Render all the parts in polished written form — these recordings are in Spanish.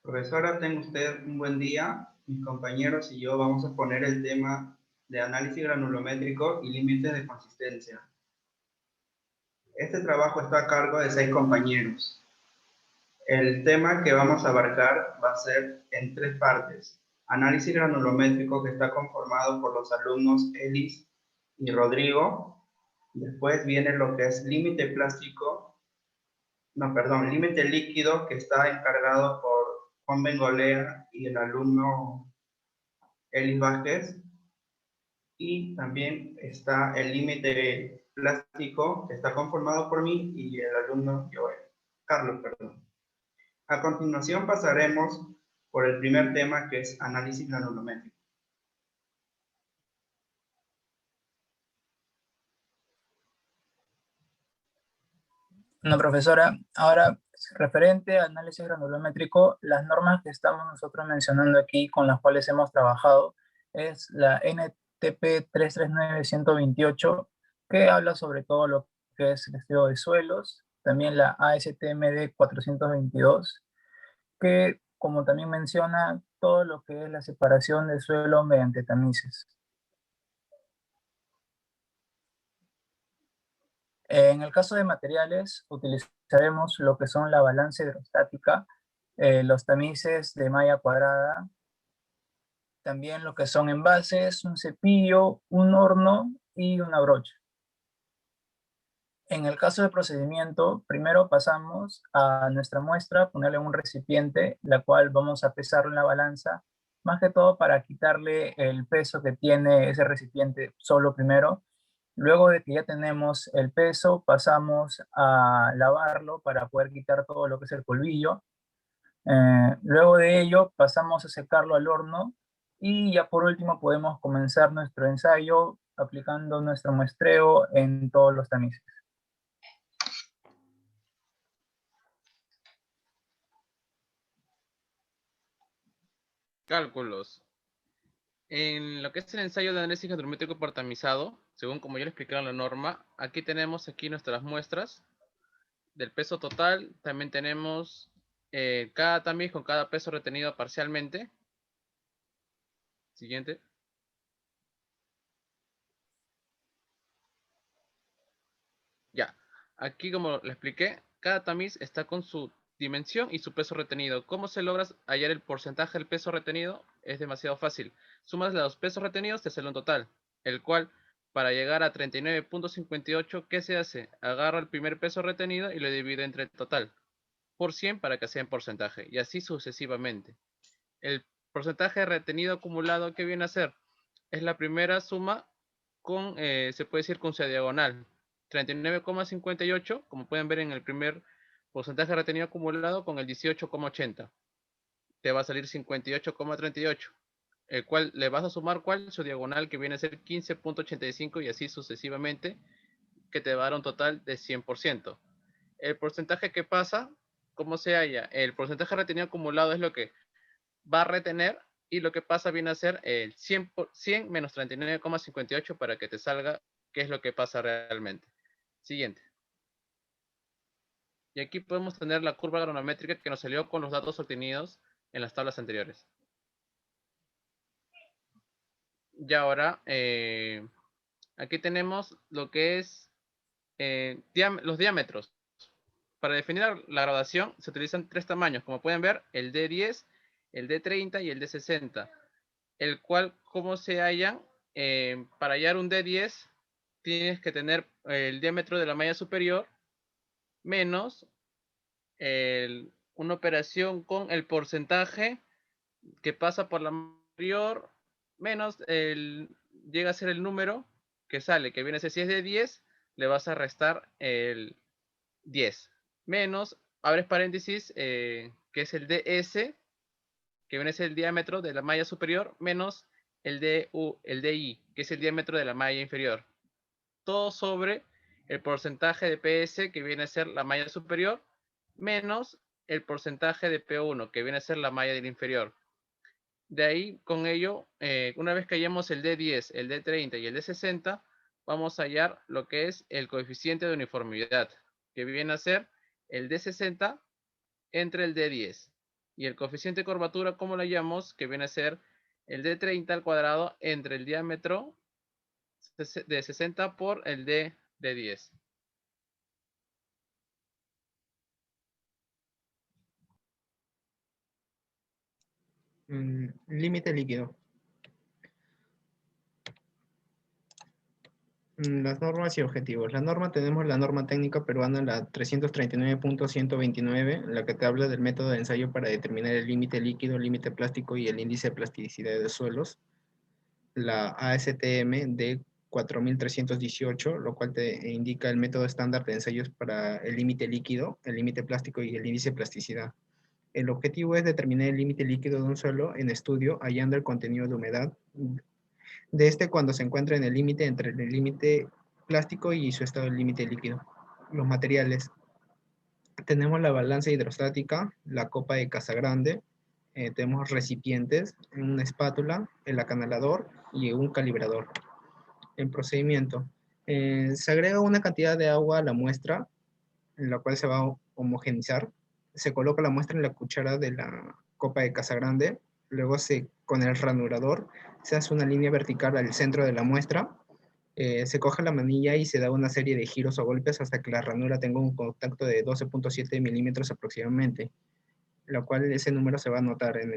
Profesora, tenga usted un buen día. Mis compañeros y yo vamos a exponer el tema de análisis granulométrico y límites de consistencia. Este trabajo está a cargo de 6 compañeros. El tema que vamos a abarcar va a ser en 3 partes. Análisis granulométrico, que está conformado por los alumnos Elis y Rodrigo. Después viene lo que es límite límite líquido, que está encargado por Juan Bengolea y el alumno Elis Vázquez. Y también está el límite plástico, que está conformado por mí y el alumno Carlos. A continuación pasaremos por el primer tema, que es análisis granulométrico. No, profesora, ahora referente al análisis granulométrico, las normas que estamos nosotros mencionando aquí, con las cuales hemos trabajado, es la NTP 339128, que habla sobre todo lo que es el estudio de suelos, también la ASTMD 422, que como también menciona todo lo que es la separación de suelo mediante tamices. En el caso de materiales, utilizaremos lo que son la balanza hidrostática, los tamices de malla cuadrada, también lo que son envases, un cepillo, un horno y una brocha. En el caso de procedimiento, primero pasamos a nuestra muestra, ponerle en un recipiente, la cual vamos a pesarlo en la balanza, más que todo para quitarle el peso que tiene ese recipiente solo primero. Luego de que ya tenemos el peso, pasamos a lavarlo para poder quitar todo lo que es el polvillo. Luego de ello, pasamos a secarlo al horno y ya por último podemos comenzar nuestro ensayo aplicando nuestro muestreo en todos los tamices. Cálculos. En lo que es el ensayo de análisis granulométrico por tamizado, según como ya le explicaron la norma, aquí tenemos nuestras muestras del peso total. También tenemos cada tamiz con cada peso retenido parcialmente. Siguiente. Ya. Aquí, como le expliqué, cada tamiz está con su dimensión y su peso retenido. ¿Cómo se logra hallar el porcentaje del peso retenido? Es demasiado fácil. Sumas los pesos retenidos, te sale un total, el cual, para llegar a 39.58, ¿qué se hace? Agarro el primer peso retenido y lo divido entre el total por 100 para que sea en porcentaje, y así sucesivamente. El porcentaje retenido acumulado, ¿qué viene a ser? Es la primera suma con, se puede decir, con su diagonal. 39,58, como pueden ver en el primer porcentaje retenido acumulado, con el 18,80. Te va a salir 58,38, el cual le vas a sumar, ¿cuál? Su diagonal, que viene a ser 15,85, y así sucesivamente, que te va a dar un total de 100%. El porcentaje que pasa, ¿cómo se halla? El porcentaje retenido acumulado es lo que va a retener, y lo que pasa viene a ser el 100 menos 39,58 para que te salga qué es lo que pasa realmente. Siguiente. Y aquí podemos tener la curva granulométrica que nos salió con los datos obtenidos en las tablas anteriores. Y ahora, aquí tenemos lo que es los diámetros. Para definir la graduación se utilizan 3 tamaños. Como pueden ver, el D10, el D30 y el D60. El cual, ¿cómo se hallan? Para hallar un D10, tienes que tener el diámetro de la malla superior menos una operación con el porcentaje que pasa por la superior menos llega a ser el número que sale, que viene a ser, si es de 10, le vas a restar el 10, menos, abres paréntesis, que es el DS, que viene a ser el diámetro de la malla superior, menos el DI, que es el diámetro de la malla inferior. Todo sobre el porcentaje de PS, que viene a ser la malla superior, menos el porcentaje de P1, que viene a ser la malla del inferior. De ahí, con ello, una vez que hallamos el D10, el D30 y el D60, vamos a hallar lo que es el coeficiente de uniformidad, que viene a ser el D60 entre el D10. Y el coeficiente de curvatura, ¿cómo lo llamamos? Que viene a ser el de 30 al cuadrado entre el diámetro de 60 por el de 10. Límite líquido. Las normas y objetivos. La norma, tenemos la norma técnica peruana, la 339.129, la que te habla del método de ensayo para determinar el límite líquido, límite plástico y el índice de plasticidad de suelos. La ASTM de 4318, lo cual te indica el método estándar de ensayos para el límite líquido, el límite plástico y el índice de plasticidad. El objetivo es determinar el límite líquido de un suelo en estudio, hallando el contenido de humedad de este cuando se encuentra en el límite entre el límite plástico y su estado de límite líquido. Los materiales. Tenemos la balanza hidrostática, la copa de Casagrande, tenemos recipientes, una espátula, el acanalador y un calibrador. El procedimiento. Se agrega una cantidad de agua a la muestra, en la cual se va a homogenizar. Se coloca la muestra en la cuchara de la copa de Casagrande. Luego con el ranurador se hace una línea vertical al centro de la muestra. Se coge la manilla y se da una serie de giros o golpes hasta que la ranura tenga un contacto de 12.7 milímetros aproximadamente, lo cual ese número se va a anotar en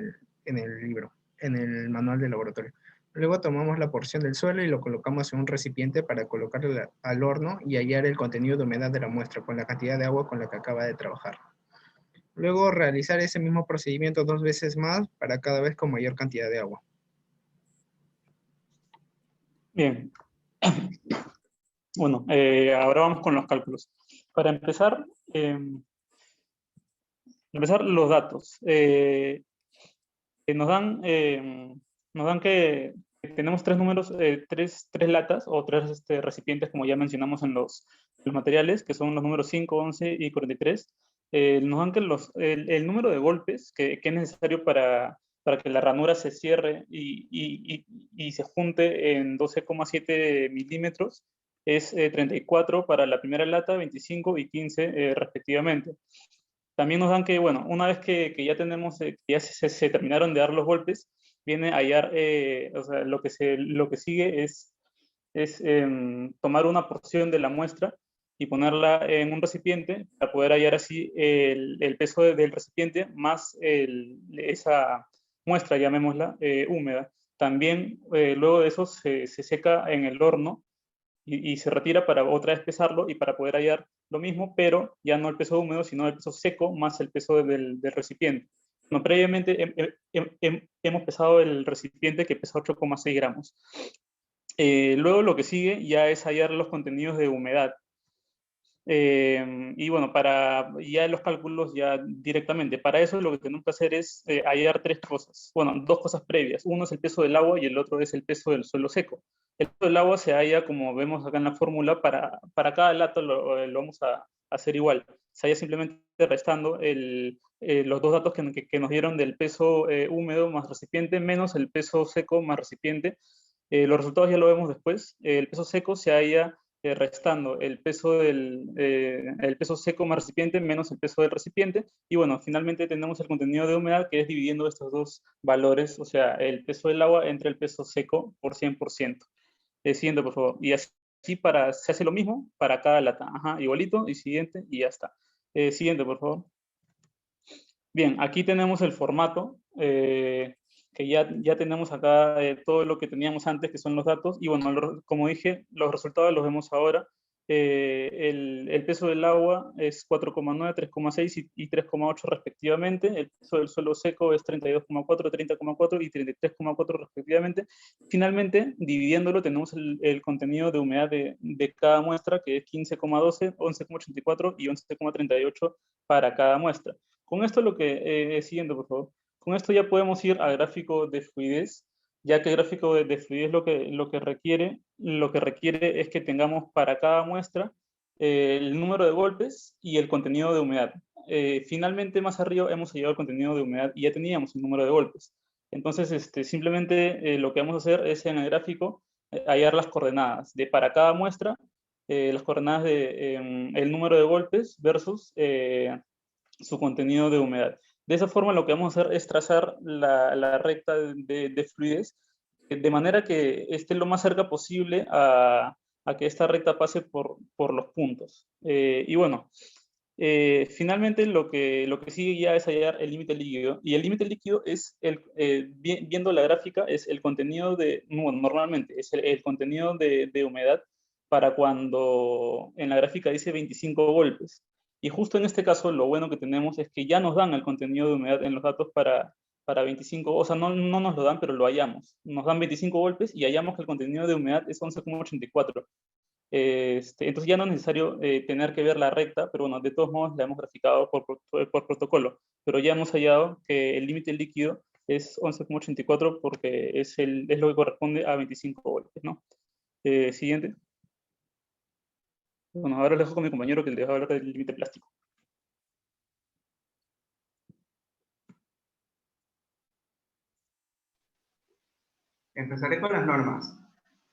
el libro, en el manual de laboratorio. Luego tomamos la porción del suelo y lo colocamos en un recipiente para colocarlo al horno y hallar el contenido de humedad de la muestra con la cantidad de agua con la que acaba de trabajar. Luego realizar ese mismo procedimiento 2 veces más para cada vez con mayor cantidad de agua. Bien. Bueno, ahora vamos con los cálculos. Para empezar, los datos. Nos dan que tenemos tres números, tres latas o tres recipientes, como ya mencionamos en los materiales, que son los números 5, 11 y 43. Nos dan que el número de golpes que es necesario para que la ranura se cierre y se junte en 12,7 milímetros es 34 para la primera lata, 25 y 15 respectivamente. También nos dan que, bueno, una vez que ya tenemos, que ya se terminaron de dar los golpes, viene a hallar, o sea, lo que sigue es tomar una porción de la muestra y ponerla en un recipiente para poder hallar así el peso del recipiente más esa muestra, llamémosla, húmeda. También luego de eso se seca en el horno y se retira para otra vez pesarlo y para poder hallar lo mismo, pero ya no el peso húmedo, sino el peso seco más el peso del recipiente. No, previamente hemos pesado el recipiente que pesa 8,6 gramos. Luego lo que sigue ya es hallar los contenidos de humedad. Y bueno, para ya los cálculos ya directamente, para eso lo que tenemos que hacer es hallar tres cosas. Bueno, dos cosas previas. Uno es el peso del agua y el otro es el peso del suelo seco. El peso del agua se halla, como vemos acá en la fórmula, para cada lata lo vamos a hacer igual. Se halla simplemente restando los dos datos que nos dieron del peso húmedo más recipiente menos el peso seco más recipiente. Los resultados ya lo vemos después. El peso seco se halla restando el peso seco más recipiente menos el peso del recipiente. Y bueno, finalmente tenemos el contenido de humedad, que es dividiendo estos dos valores, o sea, el peso del agua entre el peso seco por 100%. Siguiente, por favor. Y así se hace lo mismo para cada lata. Ajá, igualito, y siguiente, y ya está. Siguiente, por favor. Bien, aquí tenemos el formato, que ya tenemos acá todo lo que teníamos antes, que son los datos, y bueno, como dije, los resultados los vemos ahora. El peso del agua es 4,9, 3,6 y 3,8 respectivamente. El peso del suelo seco es 32,4, 30,4 y 33,4 respectivamente. Finalmente, dividiéndolo, tenemos el contenido de humedad de cada muestra, que es 15,12, 11,84 y 11,38 para cada muestra. Con esto siguiente, por favor. Con esto ya podemos ir al gráfico de fluidez, ya que el gráfico de fluidez lo que requiere es que tengamos para cada muestra el número de golpes y el contenido de humedad. Finalmente, más arriba hemos llegado al contenido de humedad y ya teníamos el número de golpes. Entonces, simplemente lo que vamos a hacer es en el gráfico hallar las coordenadas de para cada muestra, las coordenadas de el número de golpes versus su contenido de humedad. De esa forma lo que vamos a hacer es trazar la recta de fluidez de manera que esté lo más cerca posible a que esta recta pase por los puntos. Y bueno, finalmente lo que sigue ya es hallar el límite líquido. Y el límite líquido es, viendo la gráfica, es el contenido bueno, normalmente es el contenido de humedad para cuando en la gráfica dice 25 golpes. Y justo en este caso, lo bueno que tenemos es que ya nos dan el contenido de humedad en los datos para 25, o sea, no nos lo dan, pero lo hallamos. Nos dan 25 golpes y hallamos que el contenido de humedad es 11,84. Entonces ya no es necesario tener que ver la recta, pero bueno, de todos modos la hemos graficado por protocolo, pero ya hemos hallado que el límite líquido es 11,84 porque es lo que corresponde a 25 golpes, ¿no? Siguiente. Bueno, ahora les dejo con mi compañero que les va a hablar del límite plástico. Empezaré con las normas.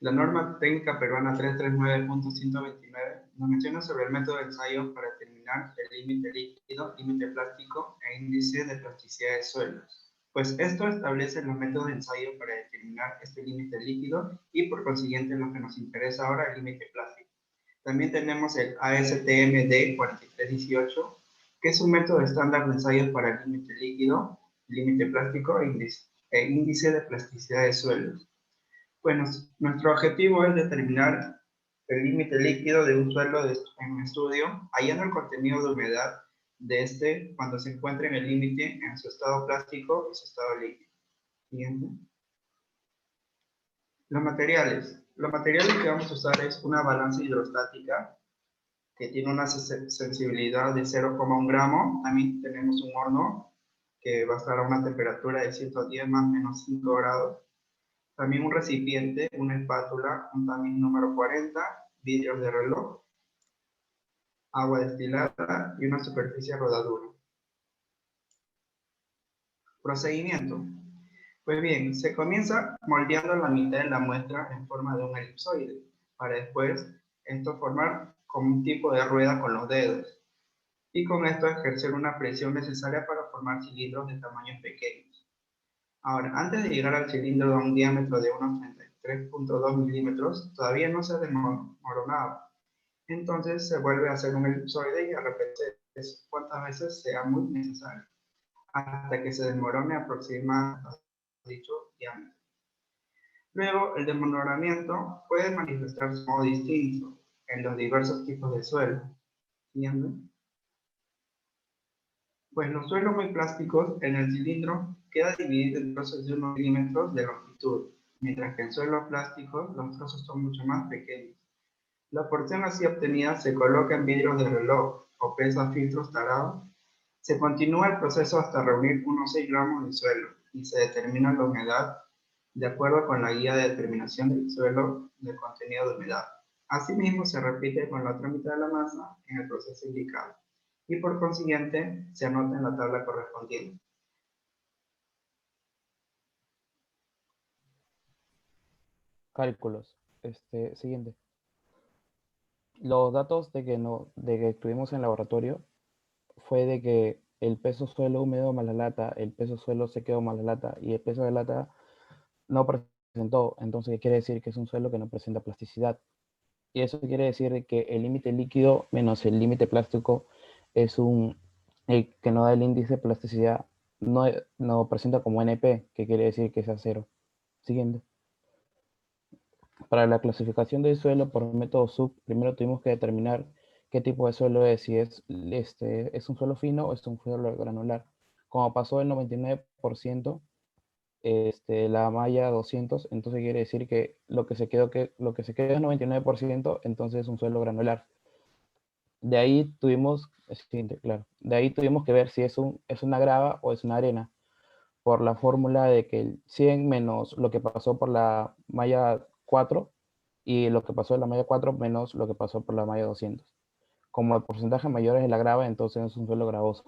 La norma técnica peruana 339.129 nos menciona sobre el método de ensayo para determinar el límite líquido, límite plástico e índice de plasticidad de suelos. Pues esto establece los métodos de ensayo para determinar este límite líquido y por consiguiente lo que nos interesa ahora, el límite plástico. También tenemos el ASTM D4318, que es un método estándar de ensayo para el límite líquido, límite plástico e índice de plasticidad de suelos. Bueno, nuestro objetivo es determinar el límite líquido de un suelo en estudio, hallando el contenido de humedad de este cuando se encuentre en el límite en su estado plástico y su estado líquido. Siguiente. Los materiales. Los materiales que vamos a usar es una balanza hidrostática que tiene una sensibilidad de 0,1 gramo. También tenemos un horno que va a estar a una temperatura de 110 más o menos 5 grados. También un recipiente, una espátula, un tamín número 40, vidrios de reloj, agua destilada y una superficie rodadura. Procedimiento. Pues bien, se comienza moldeando la mitad de la muestra en forma de un elipsoide, para después esto formar como un tipo de rueda con los dedos, y con esto ejercer una presión necesaria para formar cilindros de tamaños pequeños. Ahora, antes de llegar al cilindro de un diámetro de unos 33.2 milímetros, todavía no se ha desmoronado. Entonces se vuelve a hacer un elipsoide y a repetir cuantas veces sea muy necesario, hasta que se desmorone aproximadamente dicho diámetro. Luego, el desmoronamiento puede manifestarse de modo distinto en los diversos tipos de suelo. ¿Entienden? Pues los suelos muy plásticos en el cilindro queda dividido en trozos de 1 milímetro de longitud, mientras que en suelos plásticos los trozos son mucho más pequeños. La porción así obtenida se coloca en vidrios de reloj o pesa filtros tarados. Se continúa el proceso hasta reunir unos 6 gramos de suelo y se determina la humedad de acuerdo con la guía de determinación del suelo del contenido de humedad. Asimismo, se repite con la otra mitad de la masa en el proceso indicado y por consiguiente se anota en la tabla correspondiente. Cálculos. Siguiente. Los datos de que estuvimos en el laboratorio fue de que el peso suelo húmedo más la lata, el peso suelo seco más la lata y el peso de lata no presentó. Entonces, ¿qué quiere decir? Que es un suelo que no presenta plasticidad. Y eso quiere decir que el límite líquido menos el límite plástico es el que no da el índice de plasticidad, no presenta como NP, que quiere decir que es a cero. Siguiente. Para la clasificación del suelo por método SUB, primero tuvimos que determinar qué tipo de suelo es, si es un suelo fino o es un suelo granular. Como pasó el 99%, la malla 200, entonces quiere decir que lo que se quedó es 99%, entonces es un suelo granular. De ahí tuvimos, claro, de ahí tuvimos que ver si es una grava o es una arena, por la fórmula de que el 100 menos lo que pasó por la malla 4 y lo que pasó en la malla 4 menos lo que pasó por la malla 200. Como el porcentaje mayor es la grava, entonces es un suelo gravoso.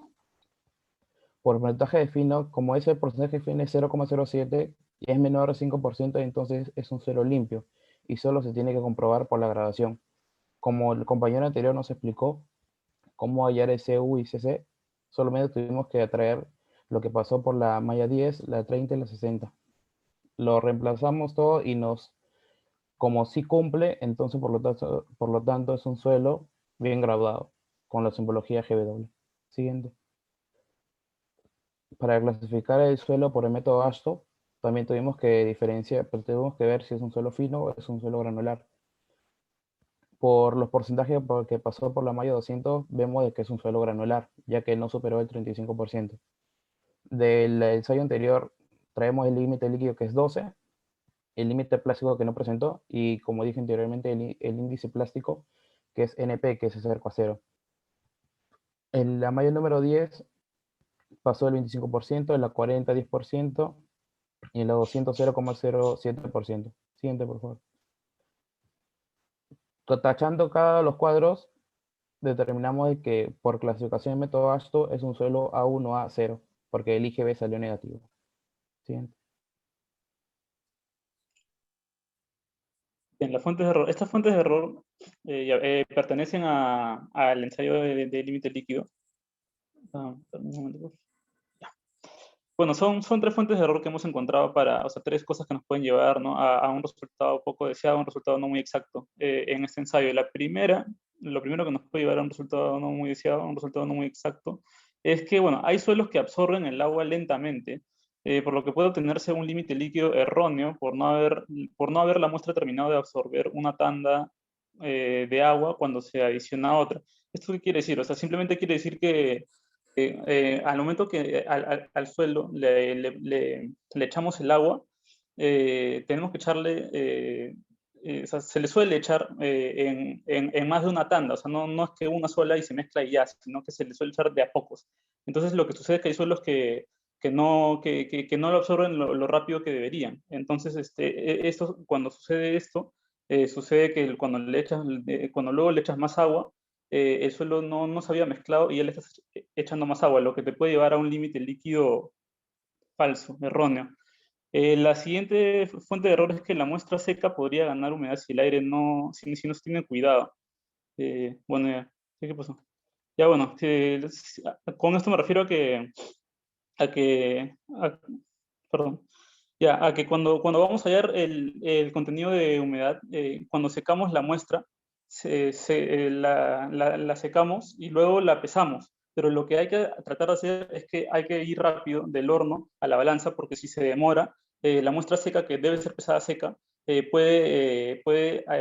Por porcentaje de fino, como ese porcentaje de fino es 0,07 y es menor al 5%, entonces es un suelo limpio y solo se tiene que comprobar por la gradación. Como el compañero anterior nos explicó cómo hallar CU y CC, solamente tuvimos que lo que pasó por la malla 10, la 30 y la 60. Lo reemplazamos todo y como sí cumple, entonces por lo tanto es un suelo bien graduado, con la simbología GW. Siguiente. Para clasificar el suelo por el método ASHTO, también tuvimos que diferenciar, pero tuvimos que ver si es un suelo fino o es un suelo granular. Por los porcentajes que pasó por la malla 200, vemos de que es un suelo granular, ya que no superó el 35%. Del ensayo anterior, traemos el límite líquido que es 12, el límite plástico que no presentó, y como dije anteriormente, el índice plástico que es NP, que es cerca a cero. En la malla número 10 pasó el 25%, en la 40 10%, y en la 200 0,07%. Siguiente, por favor. Tachando cada uno de los cuadros, determinamos de que por clasificación de método ASHTO es un suelo A1, A0, porque el IGB salió negativo. Siguiente. En las fuentes de error, estas fuentes de error pertenecen al ensayo de límite líquido. Un momento, por favor. Bueno, son tres fuentes de error que hemos encontrado o sea, tres cosas que nos pueden llevar, ¿no? a un resultado poco deseado, un resultado no muy exacto en este ensayo. Lo primero que nos puede llevar a un resultado no muy deseado, a un resultado no muy exacto, es que, bueno, hay suelos que absorben el agua lentamente, por lo que puede obtenerse un límite líquido erróneo por no haber la muestra terminado de absorber una tanda de agua cuando se adiciona otra. ¿Esto qué quiere decir? O sea, simplemente quiere decir que al momento que al suelo le echamos el agua, tenemos que echarle, o sea, se le suele echar en más de una tanda, o sea, no es que una sola y se mezcla y ya, sino que se le suele echar de a pocos. Entonces lo que sucede es que hay suelos que no lo absorben lo rápido que deberían. Entonces, cuando sucede esto, sucede que cuando luego le echas más agua, el suelo no se había mezclado y ya le estás echando más agua, lo que te puede llevar a un límite líquido falso, erróneo. La siguiente fuente de error es que la muestra seca podría ganar humedad si el aire si no se tiene cuidado. Bueno, ya, ¿qué pasó? Ya bueno, con esto me refiero perdón, ya, a que cuando vamos a hallar el contenido de humedad, cuando secamos la muestra, la secamos y luego la pesamos. Pero lo que hay que tratar de hacer es que hay que ir rápido del horno a la balanza, porque si se demora, la muestra seca, que debe ser pesada seca, puede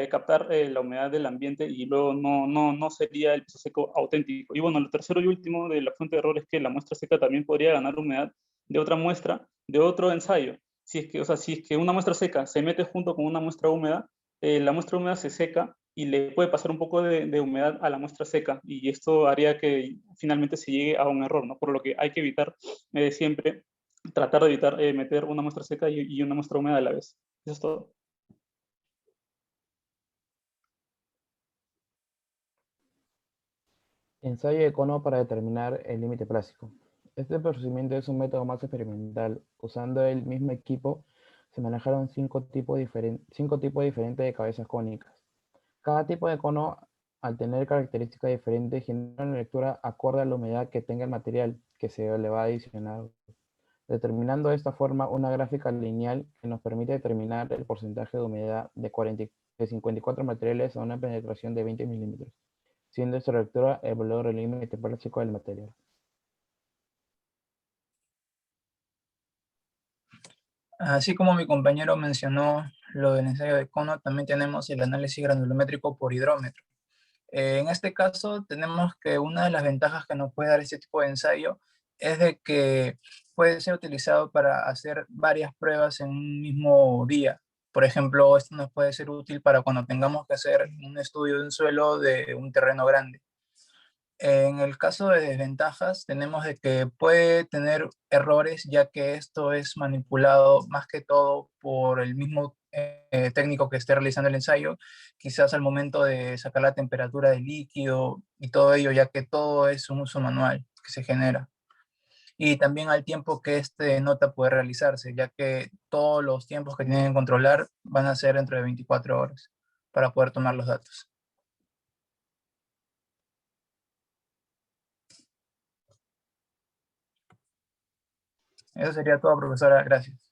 captar la humedad del ambiente y luego no sería el peso seco auténtico. Y bueno, lo tercero y último de la fuente de error es que la muestra seca también podría ganar humedad de otra muestra, de otro ensayo. Si es que una muestra seca se mete junto con una muestra húmeda, la muestra húmeda se seca y le puede pasar un poco de humedad a la muestra seca, y esto haría que finalmente se llegue a un error, ¿no? Por lo que hay que evitar siempre, tratar de evitar meter una muestra seca y una muestra húmeda a la vez. Eso es todo. Ensayo de cono para determinar el límite plástico. Este procedimiento es un método más experimental. Usando el mismo equipo, se manejaron cinco tipos diferentes de cabezas cónicas. Cada tipo de cono, al tener características diferentes, genera una lectura acorde a la humedad que tenga el material que se le va a adicionar, determinando de esta forma una gráfica lineal que nos permite determinar el porcentaje de humedad de 54 materiales a una penetración de 20 milímetros, siendo esta lectura el valor del límite plástico del material. Así como mi compañero mencionó lo del ensayo de cono, también tenemos el análisis granulométrico por hidrómetro. En este caso, tenemos que una de las ventajas que nos puede dar este tipo de ensayo es de que puede ser utilizado para hacer varias pruebas en un mismo día. Por ejemplo, esto nos puede ser útil para cuando tengamos que hacer un estudio de un suelo de un terreno grande. En el caso de desventajas, tenemos de que puede tener errores, ya que esto es manipulado más que todo por el mismo técnico que esté realizando el ensayo, quizás al momento de sacar la temperatura del líquido y todo ello, ya que todo es un uso manual que se genera. Y también al tiempo que este nota puede realizarse, ya que todos los tiempos que tienen que controlar van a ser dentro de 24 horas para poder tomar los datos. Eso sería todo, profesora. Gracias.